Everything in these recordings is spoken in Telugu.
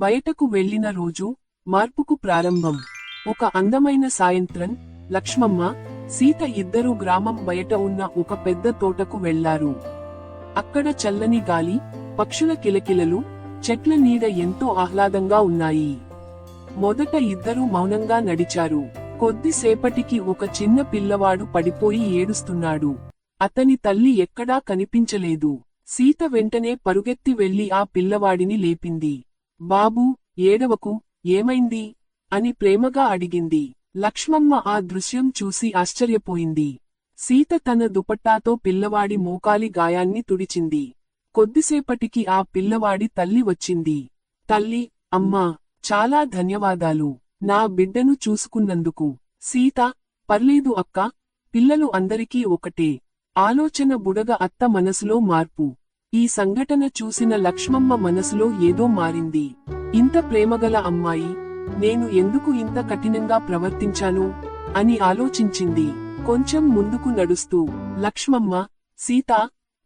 బయటకు వెళ్లిన రోజు మార్పుకు ప్రారంభం. ఒక అందమైన సాయంత్రం లక్ష్మమ్మ, సీత ఇద్దరూ గ్రామం బయట ఉన్న ఒక పెద్ద తోటకు వెళ్లారు. అక్కడ చల్లని గాలి, పక్షుల కిలకిలలు, చెట్ల నీడ ఎంతో ఆహ్లాదంగా ఉన్నాయి. మొదట ఇద్దరూ మౌనంగా నడిచారు. కొద్దిసేపటికి ఒక చిన్న పిల్లవాడు పడిపోయి ఏడుస్తున్నాడు. అతని తల్లి ఎక్కడా కనిపించలేదు. సీత వెంటనే పరుగెత్తి వెళ్లి ఆ పిల్లవాడిని లేపింది. బాబూ, ఏడవకు, ఏమైంది? అని ప్రేమగా అడిగింది. లక్ష్మమ్మ ఆ దృశ్యం చూసి ఆశ్చర్యపోయింది. సీత తన దుపట్టాతో పిల్లవాడి మోకాలి గాయాన్ని తుడిచింది. కొద్దిసేపటికి ఆ పిల్లవాడి తల్లి వచ్చింది. తల్లి, అమ్మా, చాలా ధన్యవాదాలు, నా బిడ్డను చూసుకున్నందుకు. సీత, పర్లేదు అక్కా, పిల్లలు అందరికీ ఒకటే. ఆలోచన బుడగ అత్త మనసులో మార్పు. ఈ సంఘటన చూసిన లక్ష్మమ్మ మనసులో ఏదో మారింది. ఇంత ప్రేమగల అమ్మాయి, నేను ఎందుకు ఇంత కఠినంగా ప్రవర్తించాను అని ఆలోచించింది. కొంచెం ముందుకు నడుస్తూ, లక్ష్మమ్మ, సీత,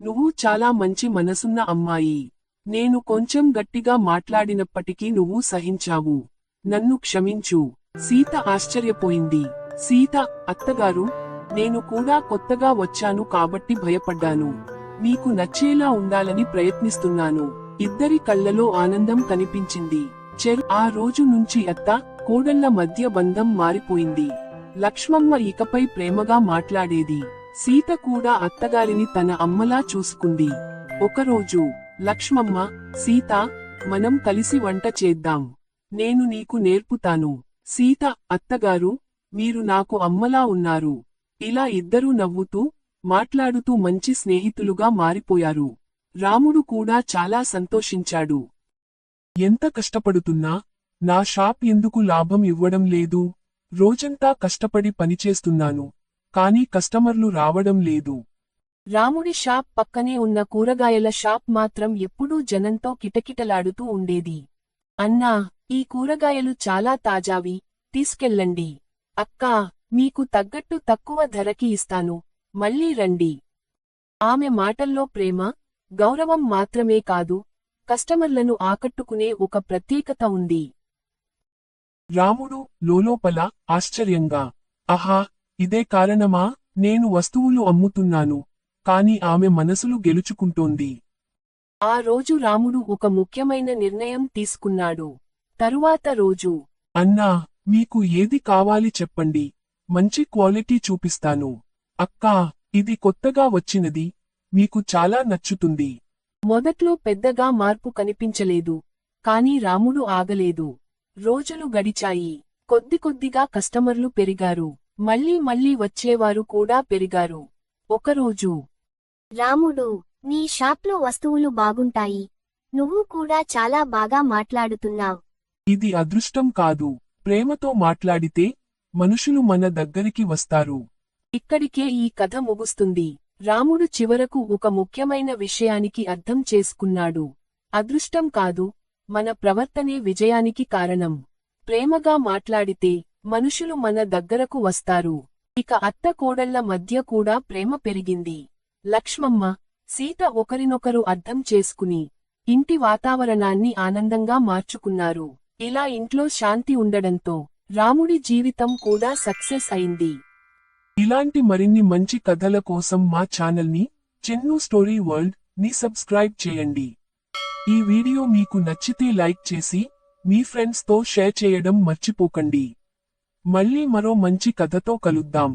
నువ్వు చాలా మంచి మనసున్న అమ్మాయి. నేను కొంచెం గట్టిగా మాట్లాడినప్పటికీ నువ్వు సహించావు. నన్ను క్షమించు. సీత ఆశ్చర్యపోయింది. సీత, అత్తగారు, నేను కూడా కొత్తగా వచ్చాను కాబట్టి భయపడ్డాను. మీకు నచ్చేలా ఉండాలని ప్రయత్నిస్తున్నాను. ఇద్దరి కళ్లలో ఆనందం కనిపించింది. ఆ రోజు నుంచి అత్త, కోడళ్ల మధ్య బంధం మారిపోయింది. లక్ష్మమ్మ ఇకపై ప్రేమగా మాట్లాడేది. సీత కూడా అత్తగారిని తన అమ్మలా చూసుకుంది. ఒకరోజు, లక్ష్మమ్మ, సీత, మనం కలిసి వంట చేద్దాం. నేను నీకు నేర్పుతాను. సీత, అత్తగారు, మీరు నాకు అమ్మలా ఉన్నారు. ఇలా ఇద్దరూ నవ్వుతూ, మాట్లాడుతూ మంచి స్నేహితులుగా మారిపోయారు. రాముడు కూడా చాలా సంతోషించాడు. ఎంత కష్టపడుతున్నా నా షాప్ ఎందుకు లాభం ఇవ్వడం లేదు? రోజంతా కష్టపడి పనిచేస్తున్నాను, కానీ కస్టమర్లు రావడం లేదు. రాముడి షాప్ పక్కనే ఉన్న కూరగాయల షాప్ మాత్రం ఎప్పుడూ జనంతో కిటకిటలాడుతూ ఉండేది. అన్నా, ఈ కూరగాయలు చాలా తాజావి, తీసుకెళ్ళండి. అక్కా, మీకు తగ్గట్టు తక్కువ ధరకి ఇస్తాను, మళ్ళీ రండి. ఆమె మాటల్లో ప్రేమ, గౌరవం మాత్రమే కాదు, కస్టమర్లను ఆకట్టుకునే ఒక ప్రత్యేకత ఉంది. రాముడు లోలోపల ఆశ్చర్యంగా, ఆహా, ఇదే కారణమా? నేను వస్తువులు అమ్ముతున్నాను, కాని ఆమె మనసులు గెలుచుకుంటోంది. ఆ రోజు రాముడు ఒక ముఖ్యమైన నిర్ణయం తీసుకున్నాడు. తరువాత రోజు, అన్నా, మీకు ఏది కావాలి చెప్పండి, మంచి క్వాలిటీ చూపిస్తాను. అక్కా, ఇది కొత్తగా వచ్చినది, మీకు చాలా నచ్చుతుంది. మొదట్లో పెద్దగా మార్పు కనిపించలేదు. కాని రాముడు ఆగలేదు. రోజులు గడిచాయి. కొద్దిగా కస్టమర్లు పెరిగారు. మళ్ళీ వచ్చేవారు కూడా పెరిగారు. ఒకరోజు, రాముడు, నీ షాప్లో వస్తువులు బాగుంటాయి. నువ్వు కూడా చాలా బాగా మాట్లాడుతున్నావ్. ఇది అదృష్టం కాదు, ప్రేమతో మాట్లాడితే మనుషులు మన దగ్గరికి వస్తారు. ఇక్కడికే ఈ కథ ముగుస్తుంది. రాముడు చివరకు ఒక ముఖ్యమైన విషయానికి అర్థం చేసుకున్నాడు. అదృష్టం కాదు, మన ప్రవర్తనే విజయానికి కారణం. ప్రేమగా మాట్లాడితే మనుషులు మన దగ్గరకు వస్తారు. ఇక అత్త కోడళ్ల మధ్య కూడా ప్రేమ పెరిగింది. లక్ష్మమ్మ, సీత ఒకరినొకరు అర్థం చేసుకుని ఇంటి వాతావరణాన్ని ఆనందంగా మార్చుకున్నారు. ఇలా ఇంట్లో శాంతి ఉండడంతో రాముడి జీవితం కూడా సక్సెస్ అయింది. ఇలాంటి మరిన్ని మంచి కథల కోసం మా ఛానల్ని చెన్ను స్టోరీ వరల్డ్ ని సబ్స్క్రైబ్ చేయండి. ఈ వీడియో మీకు నచ్చితే లైక్ చేసి మీ ఫ్రెండ్స్ తో షేర్ చేయడం మర్చిపోకండి. మళ్ళీ మరో మంచి కథతో కలుద్దాం.